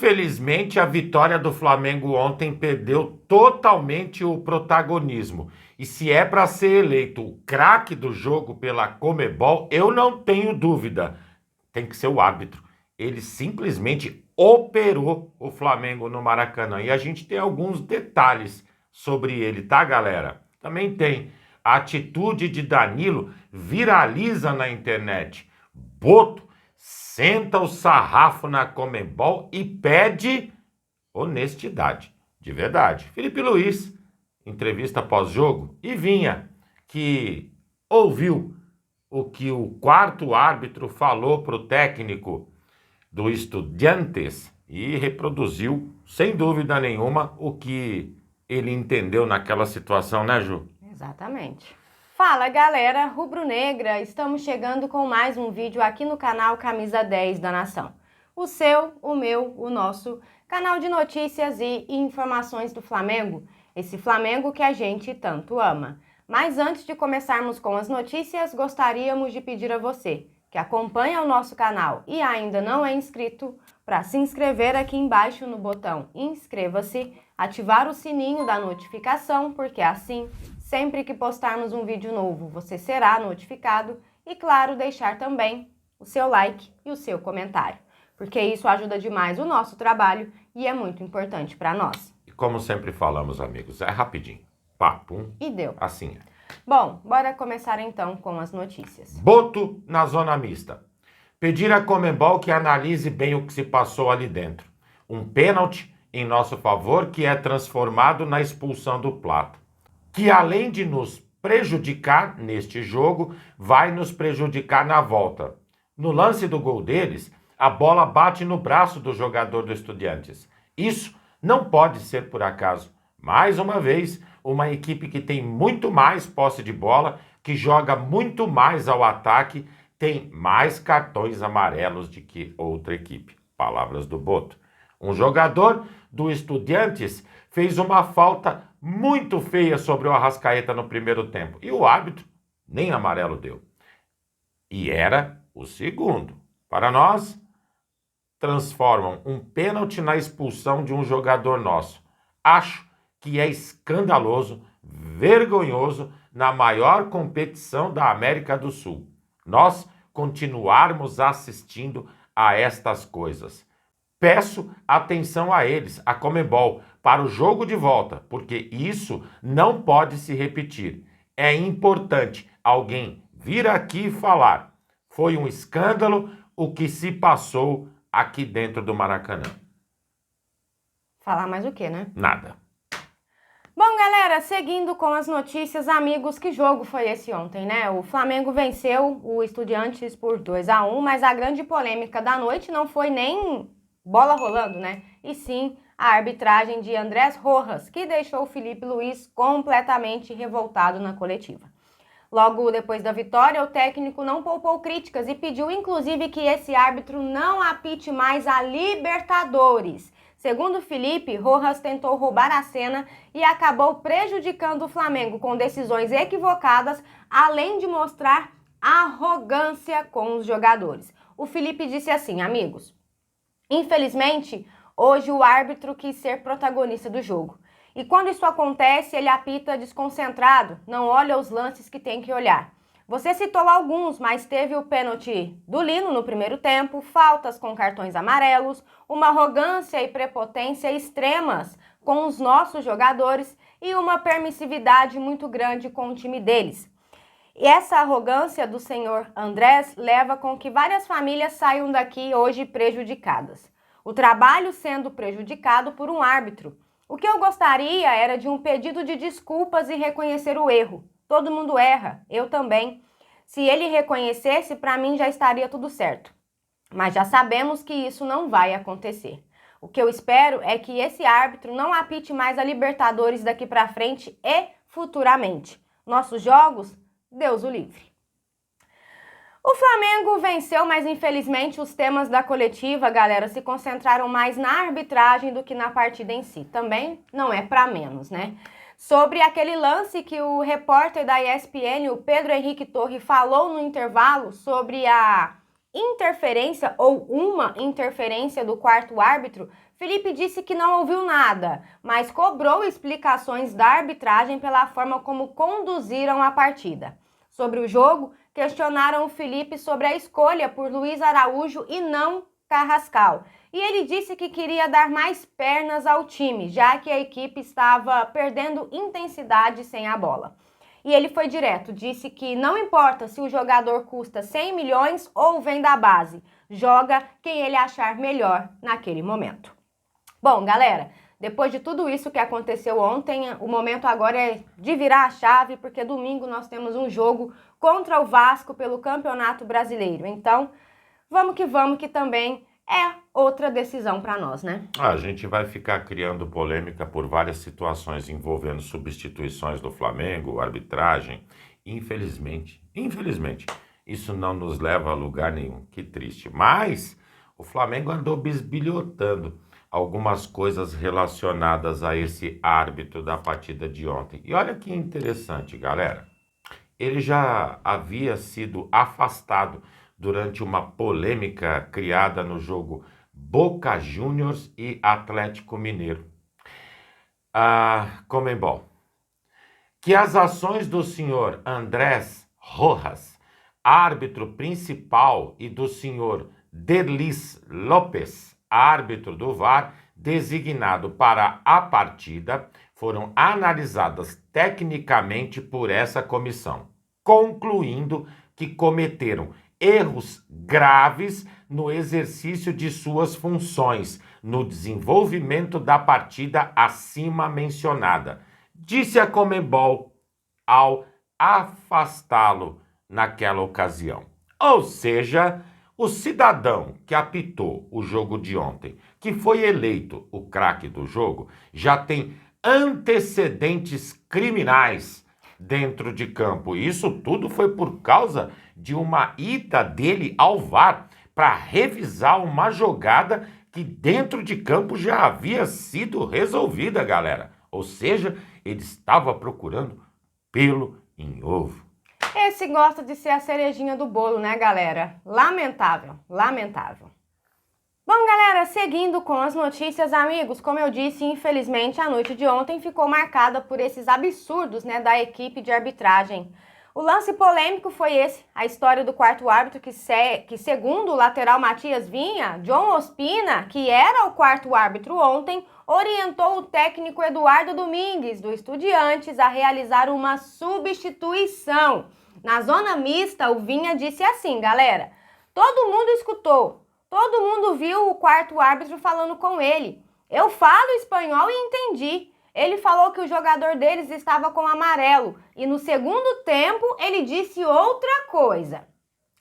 Infelizmente, a vitória do Flamengo ontem perdeu totalmente o protagonismo. E se é para ser eleito o craque do jogo pela Conmebol, eu não tenho dúvida. Tem que ser o árbitro. Ele simplesmente operou o Flamengo no Maracanã. E a gente tem alguns detalhes sobre ele, tá, galera? Também tem. A atitude de Danilo viraliza na internet. Boto senta o sarrafo na Conmebol e pede honestidade, de verdade. Felipe Luiz, entrevista pós-jogo, e Vinha, que ouviu o que o quarto árbitro falou para o técnico do Estudiantes e reproduziu, sem dúvida nenhuma, o que ele entendeu naquela situação, né, Ju? Exatamente. Fala, galera rubro-negra, estamos chegando com mais um vídeo aqui no canal Camisa 10 da Nação. O seu, o meu, o nosso canal de notícias e informações do Flamengo, esse Flamengo que a gente tanto ama. Mas antes de começarmos com as notícias, gostaríamos de pedir a você que acompanha o nosso canal e ainda não é inscrito, para se inscrever aqui embaixo no botão inscreva-se, ativar o sininho da notificação, porque assim, sempre que postarmos um vídeo novo, você será notificado e, claro, deixar também o seu like e o seu comentário, porque isso ajuda demais o nosso trabalho e é muito importante para nós. E como sempre falamos, amigos, é rapidinho. Pá, pum. E deu. Assim é. Bom, bora começar então com as notícias. Boto na zona mista. Pedir à Conmebol que analise bem o que se passou ali dentro. Um pênalti em nosso favor que é transformado na expulsão do Plata. Que além de nos prejudicar neste jogo, vai nos prejudicar na volta. No lance do gol deles, a bola bate no braço do jogador do Estudiantes. Isso não pode ser por acaso. Mais uma vez, uma equipe que tem muito mais posse de bola, que joga muito mais ao ataque, tem mais cartões amarelos do que outra equipe. Palavras do Boto. Um jogador do Estudiantes fez uma falta muito feia sobre o Arrascaeta no primeiro tempo. E o árbitro nem amarelo deu. E era o segundo. Para nós, transformam um pênalti na expulsão de um jogador nosso. Acho que é escandaloso, vergonhoso na maior competição da América do Sul. Nós continuarmos assistindo a estas coisas. Peço atenção a eles, a Conmebol, para o jogo de volta, porque isso não pode se repetir. É importante alguém vir aqui falar. Foi um escândalo o que se passou aqui dentro do Maracanã. Falar mais o quê, né? Nada. Bom, galera, seguindo com as notícias, amigos, que jogo foi esse ontem, né? O Flamengo venceu o Estudiantes por 2-1, mas a grande polêmica da noite não foi nem bola rolando, né? E sim a arbitragem de Andrés Rojas, que deixou o Felipe Luiz completamente revoltado na coletiva. Logo depois da vitória, o técnico não poupou críticas e pediu, inclusive, que esse árbitro não apite mais a Libertadores. Segundo Felipe, Rojas tentou roubar a cena e acabou prejudicando o Flamengo com decisões equivocadas, além de mostrar arrogância com os jogadores. O Felipe disse assim, amigos, infelizmente, hoje o árbitro quis ser protagonista do jogo. E quando isso acontece, ele apita desconcentrado, não olha os lances que tem que olhar. Você citou alguns, mas teve o pênalti do Lino no primeiro tempo, faltas com cartões amarelos, uma arrogância e prepotência extremas com os nossos jogadores e uma permissividade muito grande com o time deles. E essa arrogância do senhor Andrés leva com que várias famílias saiam daqui hoje prejudicadas. O trabalho sendo prejudicado por um árbitro. O que eu gostaria era de um pedido de desculpas e reconhecer o erro. Todo mundo erra, eu também. Se ele reconhecesse, para mim já estaria tudo certo. Mas já sabemos que isso não vai acontecer. O que eu espero é que esse árbitro não apite mais a Libertadores daqui para frente e futuramente. Nossos jogos, Deus o livre. O Flamengo venceu, mas infelizmente os temas da coletiva, galera, se concentraram mais na arbitragem do que na partida em si. Também não é para menos, né? Sobre aquele lance que o repórter da ESPN, o Pedro Henrique Torre, falou no intervalo sobre a interferência ou uma interferência do quarto árbitro, Felipe disse que não ouviu nada, mas cobrou explicações da arbitragem pela forma como conduziram a partida. Sobre o jogo, questionaram o Felipe sobre a escolha por Luiz Araújo e não Carrascal. E ele disse que queria dar mais pernas ao time, já que a equipe estava perdendo intensidade sem a bola. E ele foi direto, disse que não importa se o jogador custa 100 milhões ou vem da base, joga quem ele achar melhor naquele momento. Bom, galera, depois de tudo isso que aconteceu ontem, o momento agora é de virar a chave, porque domingo nós temos um jogo contra o Vasco pelo Campeonato Brasileiro. Então, vamos, que também é outra decisão para nós, né? A gente vai ficar criando polêmica por várias situações envolvendo substituições do Flamengo, arbitragem. Infelizmente, isso não nos leva a lugar nenhum. Que triste. Mas o Flamengo andou bisbilhotando algumas coisas relacionadas a esse árbitro da partida de ontem. E olha que interessante, galera. Ele já havia sido afastado durante uma polêmica criada no jogo Boca Juniors e Atlético Mineiro. Conmebol. Que as ações do senhor Andrés Rojas, árbitro principal, e do senhor Derlis Lopes, árbitro do VAR, designado para a partida, foram analisadas tecnicamente por essa comissão, concluindo que cometeram erros graves no exercício de suas funções, no desenvolvimento da partida acima mencionada, disse a Conmebol ao afastá-lo naquela ocasião. Ou seja, o cidadão que apitou o jogo de ontem, que foi eleito o craque do jogo, já tem antecedentes criminais dentro de campo. Isso tudo foi por causa de uma ida dele ao VAR para revisar uma jogada que dentro de campo já havia sido resolvida, galera. Ou seja, ele estava procurando pelo em ovo. Esse gosta de ser a cerejinha do bolo, né, galera? Lamentável, lamentável. Bom, galera, seguindo com as notícias, amigos, como eu disse, infelizmente a noite de ontem ficou marcada por esses absurdos, né, da equipe de arbitragem. O lance polêmico foi esse, a história do quarto árbitro que segundo o lateral Matias Vinha, John Ospina, que era o quarto árbitro ontem, orientou o técnico Eduardo Domingues, do Estudiantes, a realizar uma substituição. Na zona mista, o Vinha disse assim, galera, todo mundo escutou, todo mundo viu o quarto árbitro falando com ele. Eu falo espanhol e entendi. Ele falou que o jogador deles estava com amarelo e no segundo tempo ele disse outra coisa.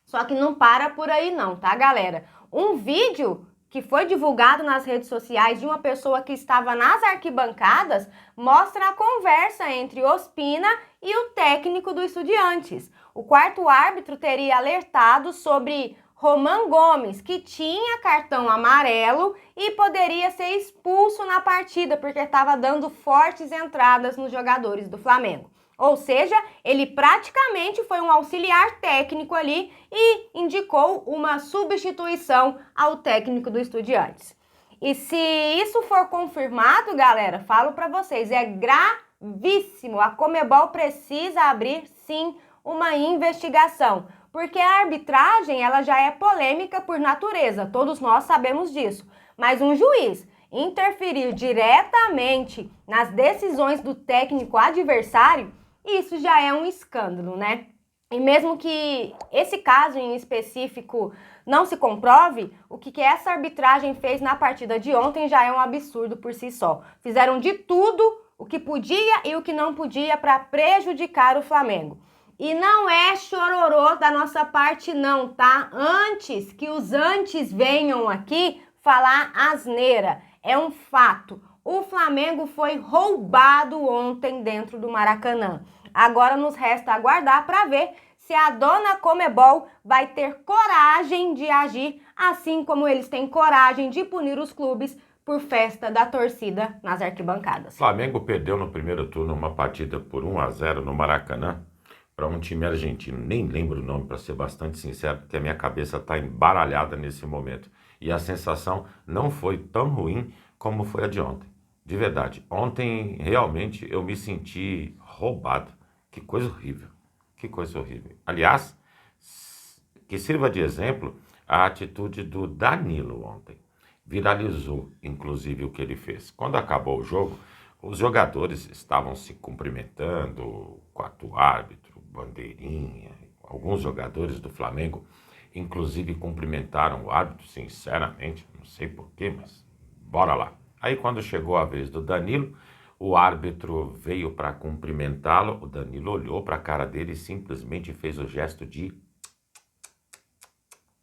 Só que não para por aí não, tá, galera? Um vídeo que foi divulgado nas redes sociais de uma pessoa que estava nas arquibancadas mostra a conversa entre Ospina e o técnico do Estudiantes. O quarto árbitro teria alertado sobre Román Gomes, que tinha cartão amarelo e poderia ser expulso na partida porque estava dando fortes entradas nos jogadores do Flamengo. Ou seja, ele praticamente foi um auxiliar técnico ali e indicou uma substituição ao técnico do Estudiantes. E se isso for confirmado, galera, falo para vocês, é gravíssimo. A Conmebol precisa abrir, sim, uma investigação. Porque a arbitragem, ela já é polêmica por natureza, todos nós sabemos disso. Mas um juiz interferir diretamente nas decisões do técnico adversário, isso já é um escândalo, né? E mesmo que esse caso em específico não se comprove, o que essa arbitragem fez na partida de ontem já é um absurdo por si só. Fizeram de tudo o que podia e o que não podia para prejudicar o Flamengo. E não é chororô da nossa parte não, tá? Antes que os antes venham aqui falar asneira. É um fato. O Flamengo foi roubado ontem dentro do Maracanã. Agora nos resta aguardar para ver se a dona Conmebol vai ter coragem de agir, assim como eles têm coragem de punir os clubes por festa da torcida nas arquibancadas. O Flamengo perdeu no primeiro turno uma partida por 1-0 no Maracanã para um time argentino. Nem lembro o nome, para ser bastante sincero, porque a minha cabeça está embaralhada nesse momento. E a sensação não foi tão ruim como foi a de ontem. De verdade, ontem realmente eu me senti roubado. Que coisa horrível, que coisa horrível. Aliás, que sirva de exemplo a atitude do Danilo ontem. Viralizou, inclusive, o que ele fez. Quando acabou o jogo, os jogadores estavam se cumprimentando, o quarto árbitro, bandeirinha, alguns jogadores do Flamengo, inclusive cumprimentaram o árbitro, sinceramente, não sei porquê, mas bora lá. Aí quando chegou a vez do Danilo, o árbitro veio para cumprimentá-lo, o Danilo olhou para a cara dele e simplesmente fez o gesto de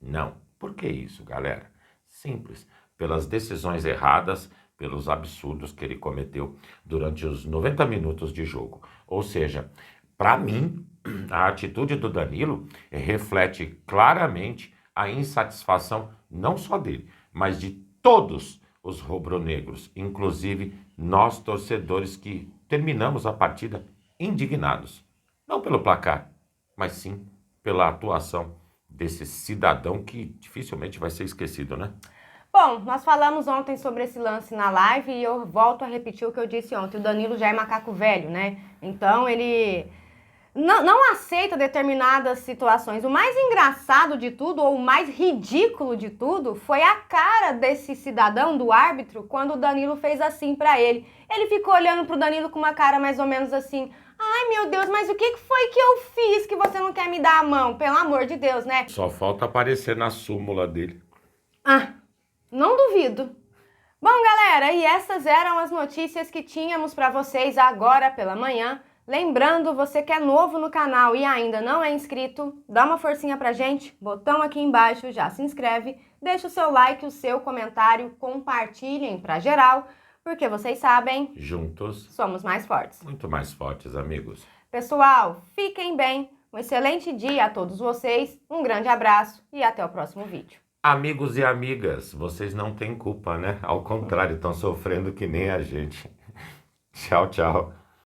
não. Por que isso, galera? Simples. Pelas decisões erradas, pelos absurdos que ele cometeu durante os 90 minutos de jogo. Ou seja, para mim, a atitude do Danilo reflete claramente a insatisfação não só dele, mas de todos os rubro-negros, inclusive nós torcedores que terminamos a partida indignados. Não pelo placar, mas sim pela atuação desse cidadão que dificilmente vai ser esquecido, né? Bom, nós falamos ontem sobre esse lance na live e eu volto a repetir o que eu disse ontem. O Danilo já é macaco velho, né? Então ele não aceita determinadas situações. O mais engraçado de tudo, ou o mais ridículo de tudo, foi a cara desse cidadão, do árbitro, quando o Danilo fez assim pra ele. Ele ficou olhando pro Danilo com uma cara mais ou menos assim: ai meu Deus, mas o que foi que eu fiz que você não quer me dar a mão? Pelo amor de Deus, né? Só falta aparecer na súmula dele. Ah, não duvido. Bom, galera, e essas eram as notícias que tínhamos para vocês agora pela manhã. Lembrando, você que é novo no canal e ainda não é inscrito, dá uma forcinha pra gente, botão aqui embaixo, já se inscreve, deixa o seu like, o seu comentário, compartilhem pra geral, porque vocês sabem, juntos somos mais fortes. Muito mais fortes, amigos. Pessoal, fiquem bem, um excelente dia a todos vocês, um grande abraço e até o próximo vídeo. Amigos e amigas, vocês não têm culpa, né? Ao contrário, estão sofrendo que nem a gente. Tchau, tchau.